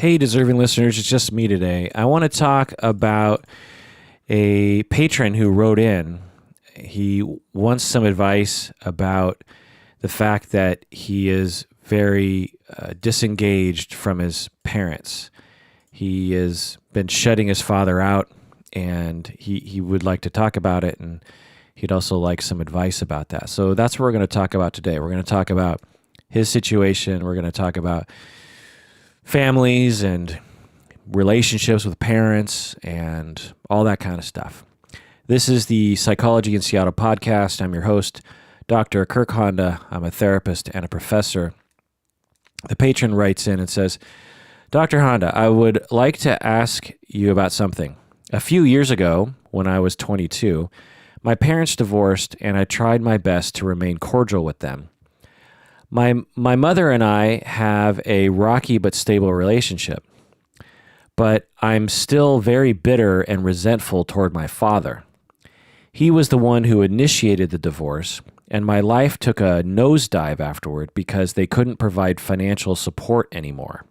Hey, deserving listeners, it's just me today. I want to talk about a patron who wrote in. He wants some advice about the fact that he is very disengaged from his parents. He has been shutting his father out, and he would like to talk about it, and he'd also like some advice about that. So that's what we're going to talk about today. We're going to talk about his situation. We're going to talk about families and relationships with parents and all that kind of stuff. This is the Psychology in Seattle podcast. I'm your host, Dr. Kirk Honda. I'm a therapist and a professor. The patron writes in and says, Dr. Honda, I would like to ask you about something. A few years ago, when I was 22, my parents divorced and I tried my best to remain cordial with them. My mother and I have a rocky but stable relationship, but I'm still very bitter and resentful toward my father. He was the one who initiated the divorce, and my life took a nosedive afterward because they couldn't provide financial support anymore.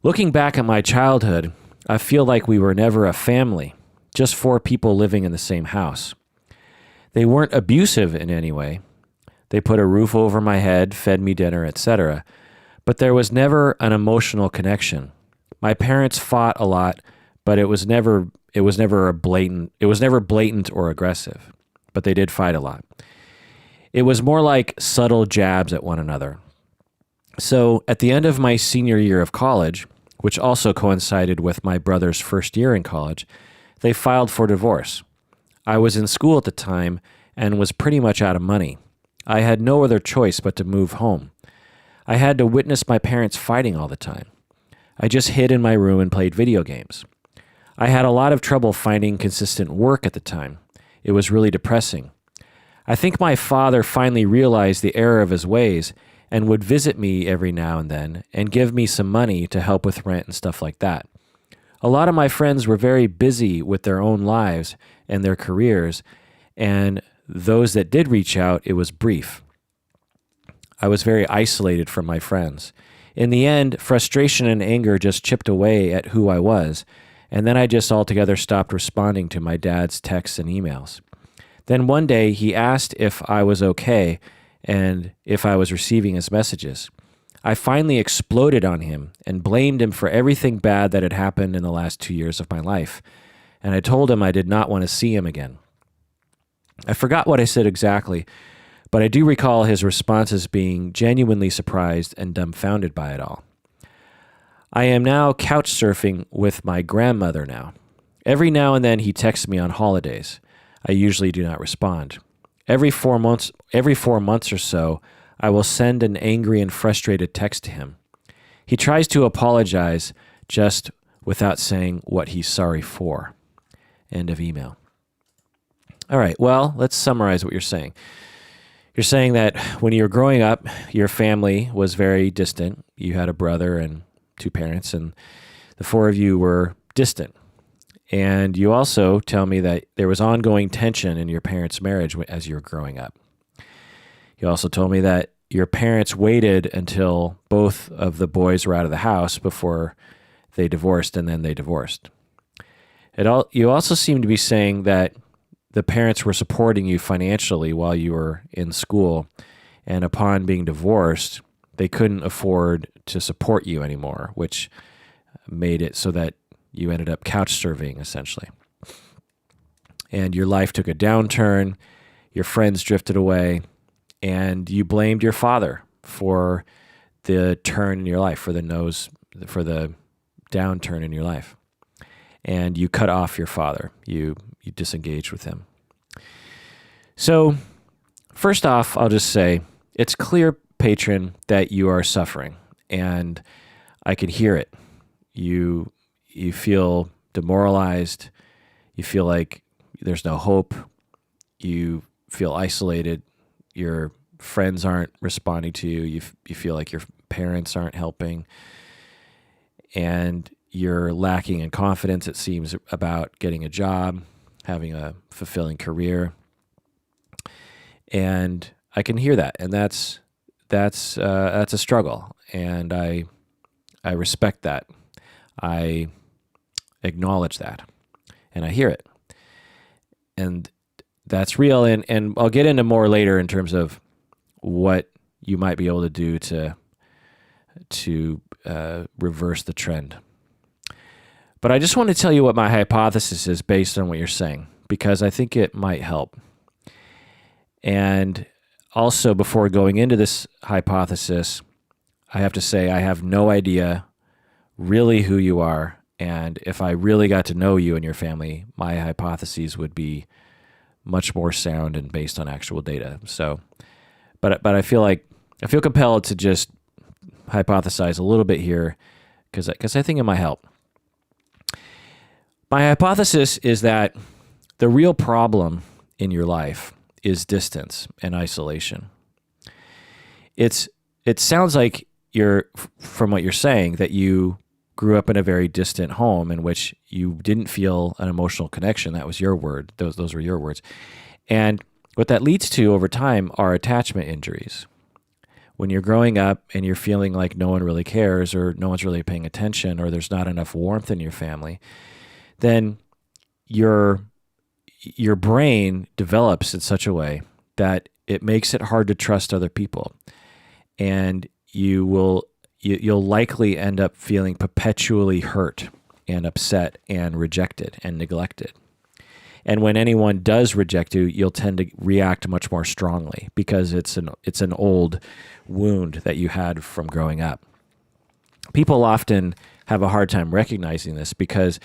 Looking back at my childhood, I feel like we were never a family, just four people living in the same house. They weren't abusive in any way. They put a roof over my head, fed me dinner, etc. But there was never an emotional connection. My parents fought a lot, but it was never blatant or aggressive. But they did fight a lot. It was more like subtle jabs at one another. So at the end of my senior year of college, which also coincided with my brother's first year in college, they filed for divorce. I was in school at the time and was pretty much out of money. I had no other choice but to move home. I had to witness my parents fighting all the time. I just hid in my room and played video games. I had a lot of trouble finding consistent work at the time. It was really depressing. I think my father finally realized the error of his ways and would visit me every now and then and give me some money to help with rent and stuff like that. A lot of my friends were very busy with their own lives and their careers, and those that did reach out, it was brief. I was very isolated from my friends. In the end, frustration and anger just chipped away at who I was, and then I just altogether stopped responding to my dad's texts and emails. Then one day, he asked if I was okay and if I was receiving his messages. I finally exploded on him and blamed him for everything bad that had happened in the last 2 years of my life, and I told him I did not want to see him again. I forgot what I said exactly, but I do recall his responses being genuinely surprised and dumbfounded by it all. I am now couch surfing with my grandmother now. Every now and then he texts me on holidays. I usually do not respond. Every 4 months or so, I will send an angry and frustrated text to him. He tries to apologize just without saying what he's sorry for. End of email. All right, well, let's summarize what you're saying. You're saying that when you were growing up, your family was very distant. You had a brother and two parents, and the four of you were distant. And you also tell me that there was ongoing tension in your parents' marriage as you were growing up. You also told me that your parents waited until both of the boys were out of the house before they divorced, and then they divorced. You also seem to be saying that the parents were supporting you financially while you were in school, and upon being divorced, they couldn't afford to support you anymore, which made it so that you ended up couch surfing, essentially. And your life took a downturn, your friends drifted away, and you blamed your father for the turn in your life, for the downturn in your life. And you cut off your father. You disengaged with him. So, first off, I'll just say, it's clear, patron, that you are suffering, and I can hear it. You feel demoralized. You feel like there's no hope. You feel isolated. Your friends aren't responding to you. You feel like your parents aren't helping. And you're lacking in confidence, it seems, about getting a job, having a fulfilling career. And I can hear that. And that's a struggle. And I I respect that. I acknowledge that, and I hear it. And that's real. And I'll get into more later in terms of what you might be able to do to reverse the trend. But I just want to tell you what my hypothesis is based on what you're saying, because I think it might help. And also, before going into this hypothesis, I have to say I have no idea really who you are. And if I really got to know you and your family, my hypotheses would be much more sound and based on actual data. So, but I feel compelled to just hypothesize a little bit here because I think it might help. My hypothesis is that the real problem in your life is distance and isolation. It sounds like from what you're saying, that you grew up in a very distant home in which you didn't feel an emotional connection. That was your word. Those were your words. And what that leads to over time are attachment injuries. When you're growing up and you're feeling like no one really cares or no one's really paying attention or there's not enough warmth in your family, then your brain develops in such a way that it makes it hard to trust other people. And you'll likely end up feeling perpetually hurt and upset and rejected and neglected. And when anyone does reject you, you'll tend to react much more strongly because it's an old wound that you had from growing up. People often have a hard time recognizing this because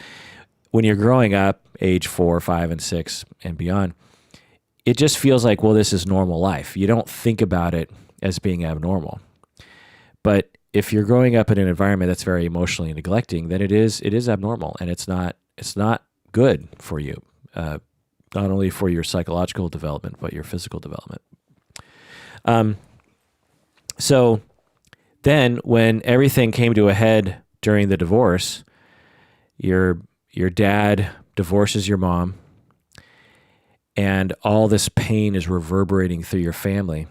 when you're growing up, age 4, 5, and 6 and beyond, it just feels like, well, this is normal life. You don't think about it as being abnormal. But if you're growing up in an environment that's very emotionally neglecting, then it is abnormal, and it's not good for you, not only for your psychological development, but your physical development. So then when everything came to a head during the divorce, your dad divorces your mom, and all this pain is reverberating through your family.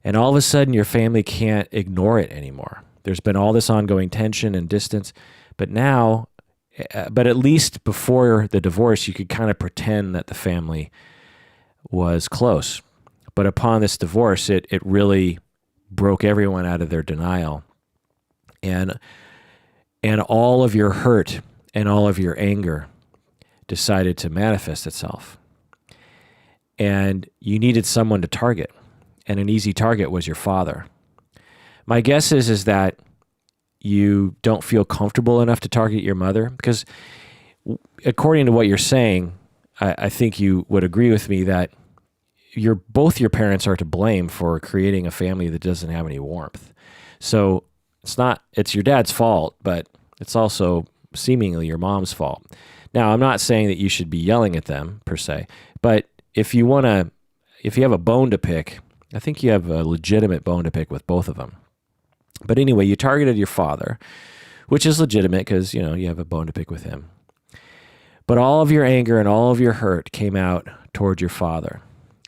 And all of a sudden, your family can't ignore it anymore. There's been all this ongoing tension and distance, but at least before the divorce, you could kind of pretend that the family was close. But upon this divorce, it really broke everyone out of their denial. And all of your hurt and all of your anger decided to manifest itself. And you needed someone to target. And an easy target was your father. My guess is that you don't feel comfortable enough to target your mother because according to what you're saying, I think you would agree with me that both your parents are to blame for creating a family that doesn't have any warmth. So it's your dad's fault, but it's also seemingly your mom's fault. Now, I'm not saying that you should be yelling at them per se, but if you have a bone to pick, I think you have a legitimate bone to pick with both of them. But anyway, you targeted your father, which is legitimate because, you have a bone to pick with him. But all of your anger and all of your hurt came out toward your father.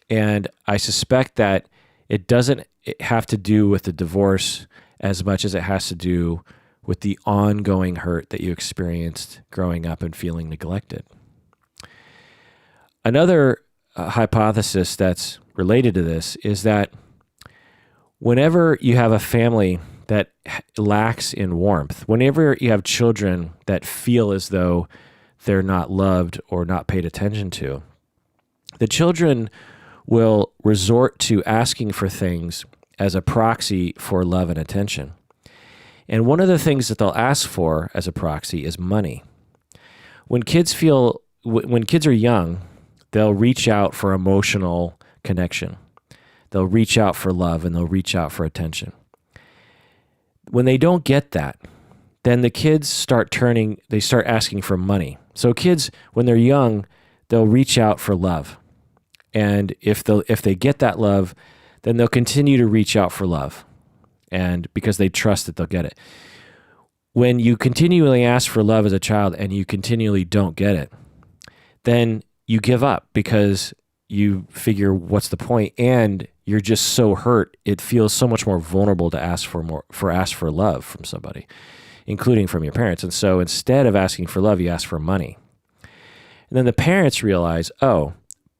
And I suspect that it doesn't have to do with the divorce as much as it has to do with the ongoing hurt that you experienced growing up and feeling neglected. Another hypothesis that's related to this is that whenever you have a family that lacks in warmth, whenever you have children that feel as though they're not loved or not paid attention to, the children will resort to asking for things as a proxy for love and attention. And one of the things that they'll ask for as a proxy is money. When kids are young, they'll reach out for emotional connection. They'll reach out for love and they'll reach out for attention. When they don't get that, then the kids start asking for money. So kids, when they're young, they'll reach out for love. And if they get that love, then they'll continue to reach out for love. And because they trust that they'll get it. When you continually ask for love as a child and you continually don't get it, then you give up because you figure what's the point, and you're just so hurt, it feels so much more vulnerable to ask for love from somebody, including from your parents. And so instead of asking for love, you ask for money. And then the parents realize, oh,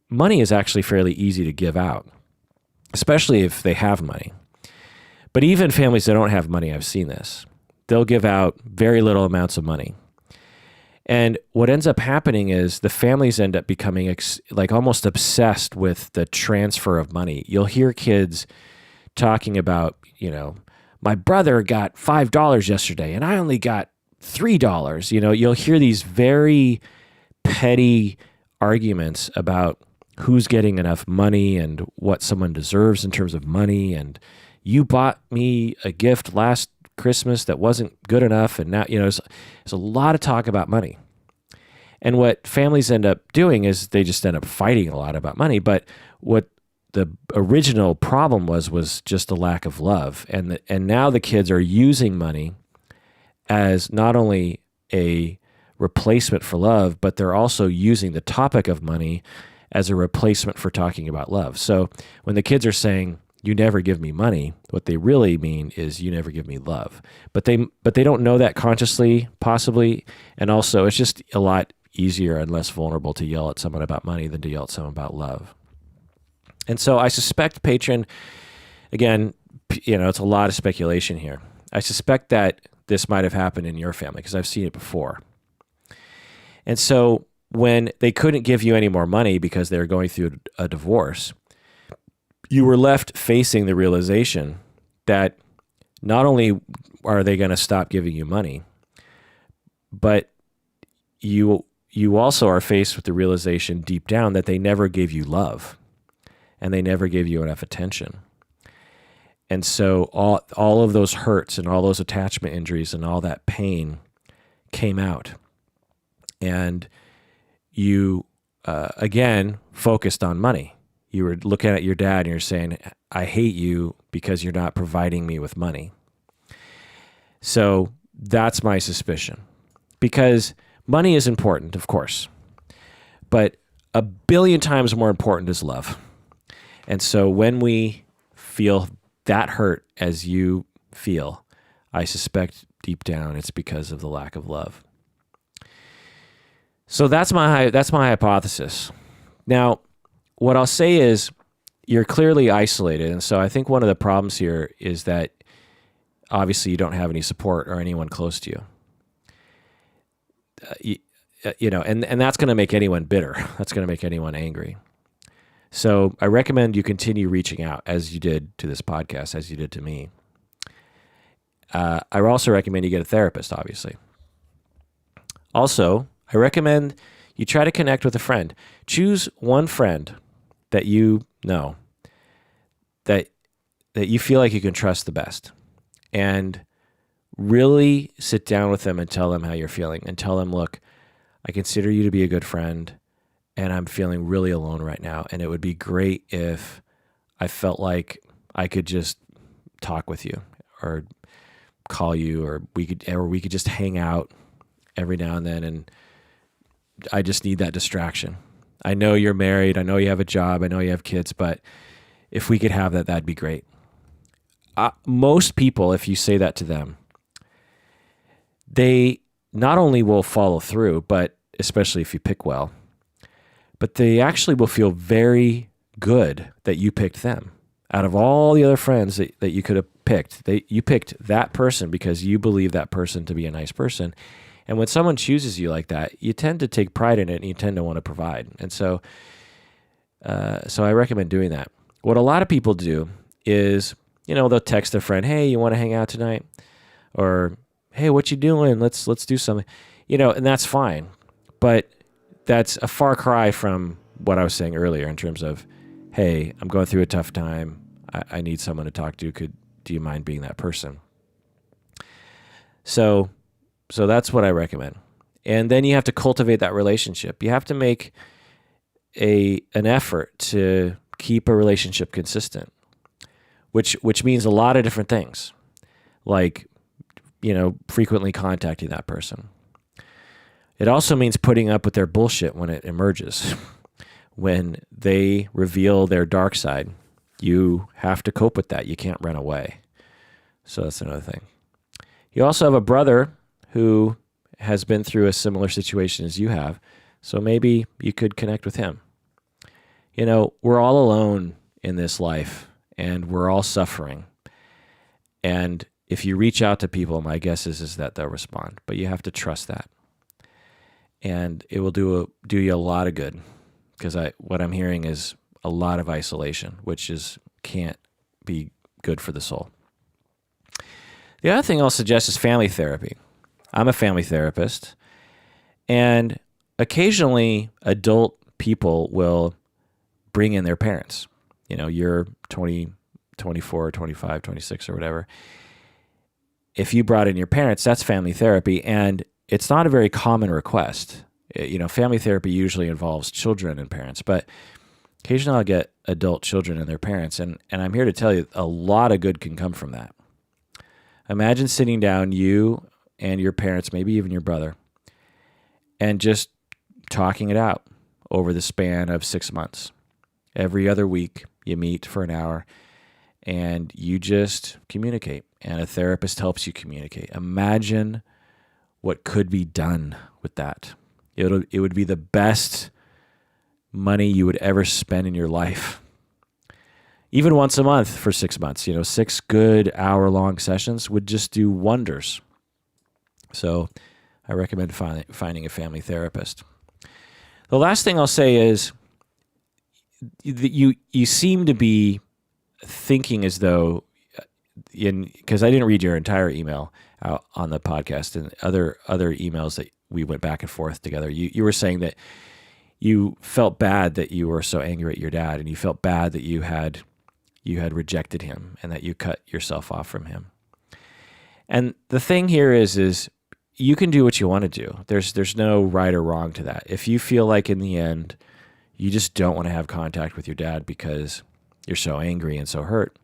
money is actually fairly easy to give out, especially if they have money. But even families that don't have money, I've seen this. They'll give out very little amounts of money. And what ends up happening is the families end up becoming like almost obsessed with the transfer of money. You'll hear kids talking about, my brother got $5 yesterday and I only got $3. You'll hear these very petty arguments about who's getting enough money and what someone deserves in terms of money. And you bought me a gift last Christmas that wasn't good enough. And now, there's a lot of talk about money. And what families end up doing is they just end up fighting a lot about money. But what the original problem was just a lack of love. And now the kids are using money as not only a replacement for love, but they're also using the topic of money as a replacement for talking about love. So when the kids are saying, you never give me money, what they really mean is you never give me love. But they don't know that consciously, possibly. And also it's just a lot easier and less vulnerable to yell at someone about money than to yell at someone about love. And so I suspect, patron, again, it's a lot of speculation here. I suspect that this might have happened in your family because I've seen it before. And so when they couldn't give you any more money because they were going through a divorce, you were left facing the realization that not only are they going to stop giving you money, but you also are faced with the realization deep down that they never gave you love and they never gave you enough attention. And so all of those hurts and all those attachment injuries and all that pain came out. And you, again, focused on money. You were looking at your dad and you're saying, I hate you because you're not providing me with money. So that's my suspicion. Because money is important, of course, but 1 billion times more important is love. And so when we feel that hurt as you feel, I suspect deep down it's because of the lack of love. So that's my hypothesis. Now, what I'll say is you're clearly isolated. And so I think one of the problems here is that obviously you don't have any support or anyone close to you. And that's going to make anyone bitter. That's going to make anyone angry. So I recommend you continue reaching out as you did to this podcast, as you did to me. I also recommend you get a therapist, obviously. Also, I recommend you try to connect with a friend. Choose one friend that you know, that you feel like you can trust the best, and really sit down with them and tell them how you're feeling and tell them, look, I consider you to be a good friend and I'm feeling really alone right now. And it would be great if I felt like I could just talk with you or call you, or we could just hang out every now and then. And I just need that distraction. I know you're married. I know you have a job. I know you have kids, but if we could have that, that'd be great. Most people, if you say that to them, they not only will follow through, but especially if you pick well, but they actually will feel very good that you picked them. Out of all the other friends that you could have picked, you picked that person because you believe that person to be a nice person. And when someone chooses you like that, you tend to take pride in it and you tend to want to provide. And so I recommend doing that. What a lot of people do is, they'll text their friend, hey, you want to hang out tonight? Or, hey, what you doing? Let's do something. And that's fine. But that's a far cry from what I was saying earlier in terms of, hey, I'm going through a tough time. I need someone to talk to. Do you mind being that person? So that's what I recommend. And then you have to cultivate that relationship. You have to make an effort to keep a relationship consistent, which means a lot of different things, like, frequently contacting that person. It also means putting up with their bullshit when it emerges, when they reveal their dark side. you have to cope with that. You can't run away. So that's another thing. You also have a brother who has been through a similar situation as you have. So maybe you could connect with him. We're all alone in this life, and we're all suffering. And if you reach out to people, my guess is that they'll respond. But you have to trust that. And it will do you a lot of good, because what I'm hearing is a lot of isolation, which can't be good for the soul. The other thing I'll suggest is family therapy. I'm a family therapist, and occasionally adult people will bring in their parents. You're 20, 24, 25, 26 or whatever. If you brought in your parents, that's family therapy, and it's not a very common request. Family therapy usually involves children and parents, but occasionally I'll get adult children and their parents, and I'm here to tell you a lot of good can come from that. Imagine sitting down, you and your parents, maybe even your brother, and just talking it out over the span of 6 months. Every other week, you meet for an hour, and you just communicate, and a therapist helps you communicate. Imagine what could be done with that. It would be the best money you would ever spend in your life. Even once a month for 6 months, 6 good hour-long sessions would just do wonders. So I recommend finding a family therapist. The last thing I'll say is that you seem to be thinking as though, because I didn't read your entire email out on the podcast and other emails that we went back and forth together. You were saying that you felt bad that you were so angry at your dad, and you felt bad that you had rejected him and that you cut yourself off from him. And the thing here is you can do what you want to do. There's no right or wrong to that. If you feel like in the end you just don't want to have contact with your dad because you're so angry and so hurt,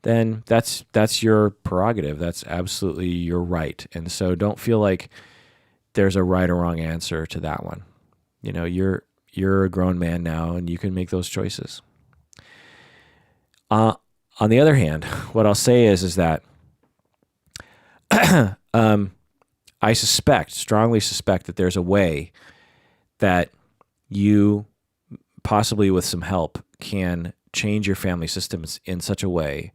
then that's your prerogative. That's absolutely your right. And so don't feel like there's a right or wrong answer to that one. You're a grown man now, and you can make those choices. On the other hand, what I'll say is that I strongly suspect that there's a way that you, possibly with some help, can change your family systems in such a way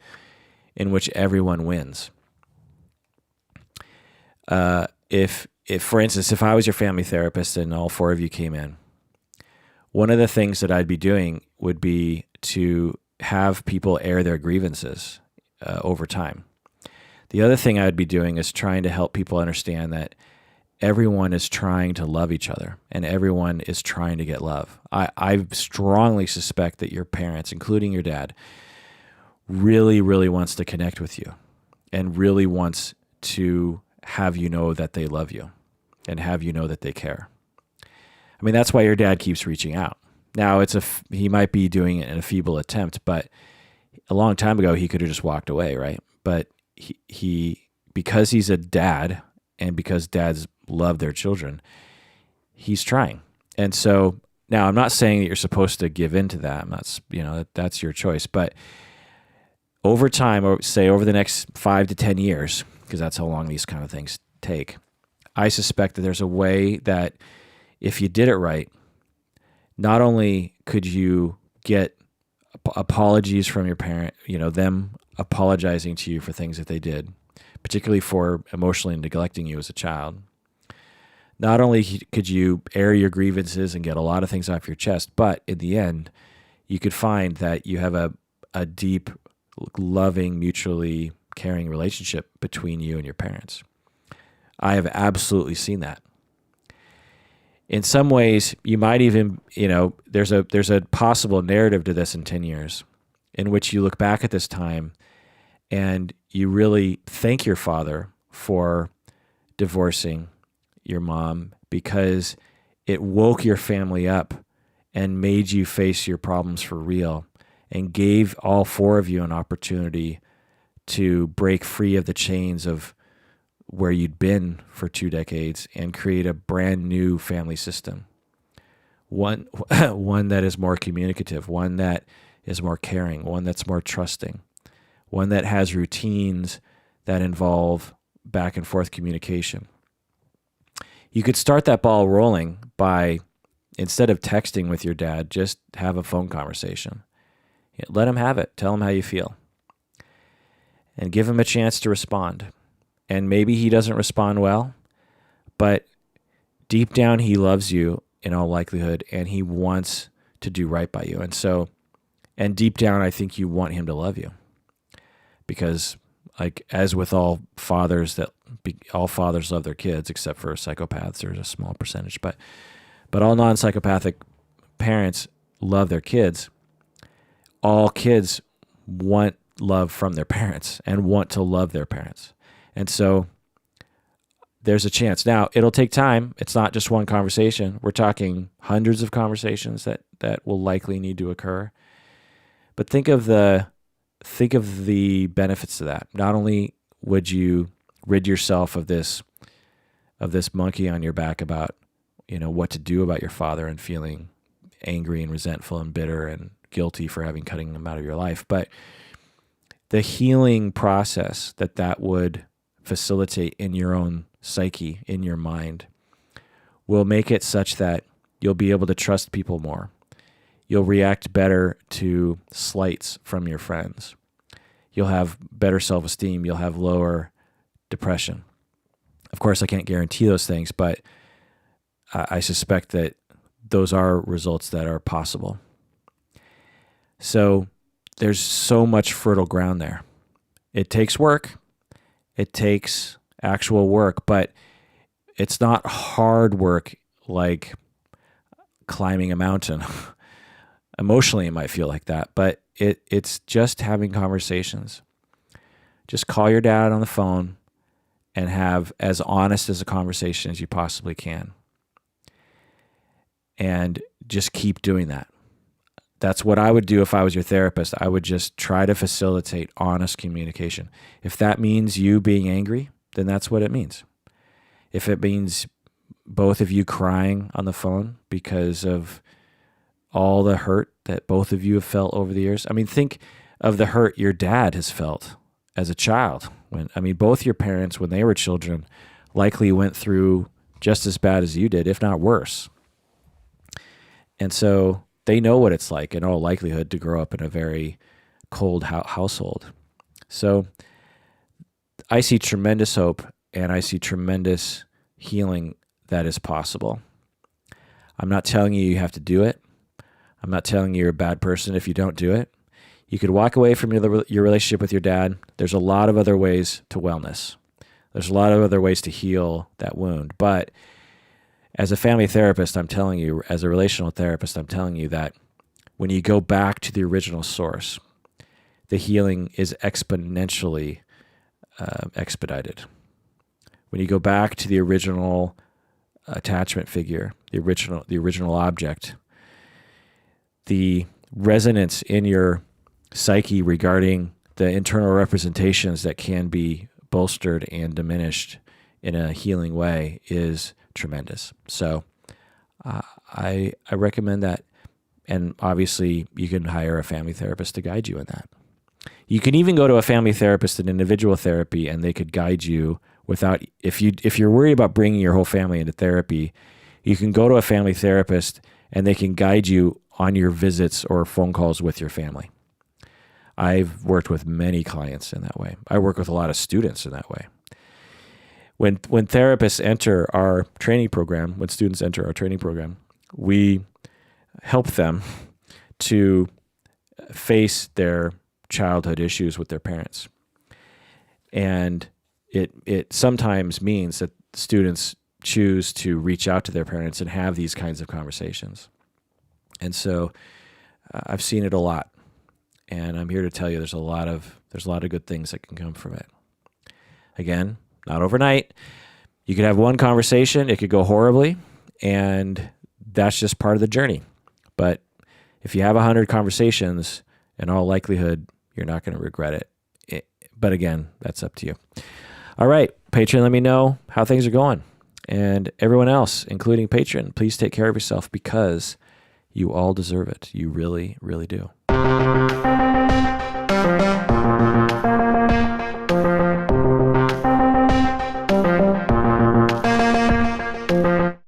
in which everyone wins. If for instance, if I was your family therapist and all 4 of you came in, one of the things that I'd be doing would be to have people air their grievances over time. The other thing I'd be doing is trying to help people understand that everyone is trying to love each other, and everyone is trying to get love. I strongly suspect that your parents, including your dad, really, really wants to connect with you and really wants to have you know that they love you and have you know that they care. I mean, that's why your dad keeps reaching out. Now, he might be doing it in a feeble attempt, but a long time ago, he could have just walked away, right? But he because he's a dad and because dads love their children, he's trying. And so now I'm not saying that you're supposed to give in to that. I'm not, that's your choice. But over time, or say over the next 5 to 10 years, because that's how long these kind of things take, I suspect that there's a way that if you did it right, not only could you get apologies from your parent, them apologizing to you for things that they did, particularly for emotionally neglecting you as a child. Not only could you air your grievances and get a lot of things off your chest, but in the end, you could find that you have a deep, loving, mutually caring relationship between you and your parents. I have absolutely seen that. In some ways, you might even, there's a possible narrative to this in 10 years in which you look back at this time and you really thank your father for divorcing your mom because it woke your family up and made you face your problems for real and gave all 4 of you an opportunity to break free of the chains of where you'd been for 2 decades and create a brand new family system. One that is more communicative, one that is more caring, one that's more trusting, one that has routines that involve back and forth communication. You could start that ball rolling by, instead of texting with your dad, just have a phone conversation. Let him have it. Tell him how you feel. And give him a chance to respond. And maybe he doesn't respond well, but deep down he loves you in all likelihood, and he wants to do right by you. And deep down, I think you want him to love you. Because like as with all fathers, all fathers love their kids, except for psychopaths. There's a small percentage, but all non-psychopathic parents love their kids. All kids want love from their parents and want to love their parents. And so there's a chance. Now, it'll take time. It's not just one conversation. We're talking hundreds of conversations that will likely need to occur. But think of the benefits to that. Not only would you rid yourself of this monkey on your back about, what to do about your father and feeling angry and resentful and bitter and guilty for having cutting them out of your life, but the healing process that would facilitate in your own psyche, in your mind, will make it such that you'll be able to trust people more. You'll react better to slights from your friends. You'll have better self-esteem. You'll have lower depression. Of course, I can't guarantee those things, but I suspect that those are results that are possible. So there's so much fertile ground there. It takes work. It takes actual work, but it's not hard work like climbing a mountain. Emotionally, it might feel like that, but it's just having conversations. Just call your dad on the phone and have as honest as a conversation as you possibly can. And just keep doing that. That's what I would do if I was your therapist. I would just try to facilitate honest communication. If that means you being angry, then that's what it means. If it means both of you crying on the phone because of all the hurt that both of you have felt over the years. I mean, think of the hurt your dad has felt as a child. Both your parents, when they were children, likely went through just as bad as you did, if not worse. And so they know what it's like, in all likelihood, to grow up in a very cold household. So I see tremendous hope, and I see tremendous healing that is possible. I'm not telling you have to do it. I'm not telling you you're a bad person if you don't do it. You could walk away from your relationship with your dad. There's a lot of other ways to wellness. There's a lot of other ways to heal that wound. But as a family therapist, I'm telling you, as a relational therapist, I'm telling you that when you go back to the original source, the healing is exponentially expedited. When you go back to the original attachment figure, the original object, the resonance in your psyche regarding the internal representations that can be bolstered and diminished in a healing way is tremendous. So I recommend that. And obviously, you can hire a family therapist to guide you in that. You can even go to a family therapist in individual therapy, and they could guide you without, if you're worried about bringing your whole family into therapy, you can go to a family therapist and they can guide you on your visits or phone calls with your family. I've worked with many clients in that way. I work with a lot of students in that way. When therapists enter our training program, when students enter our training program, we help them to face their childhood issues with their parents. And it sometimes means that students choose to reach out to their parents and have these kinds of conversations. And so I've seen it a lot. And I'm here to tell you there's a lot of good things that can come from it. Again, not overnight. You could have one conversation, it could go horribly, and that's just part of the journey. But if you have 100 conversations, in all likelihood, you're not going to regret it. But again, that's up to you. All right, Patron, let me know how things are going. And everyone else, including Patron, please take care of yourself because you all deserve it. You really, really do.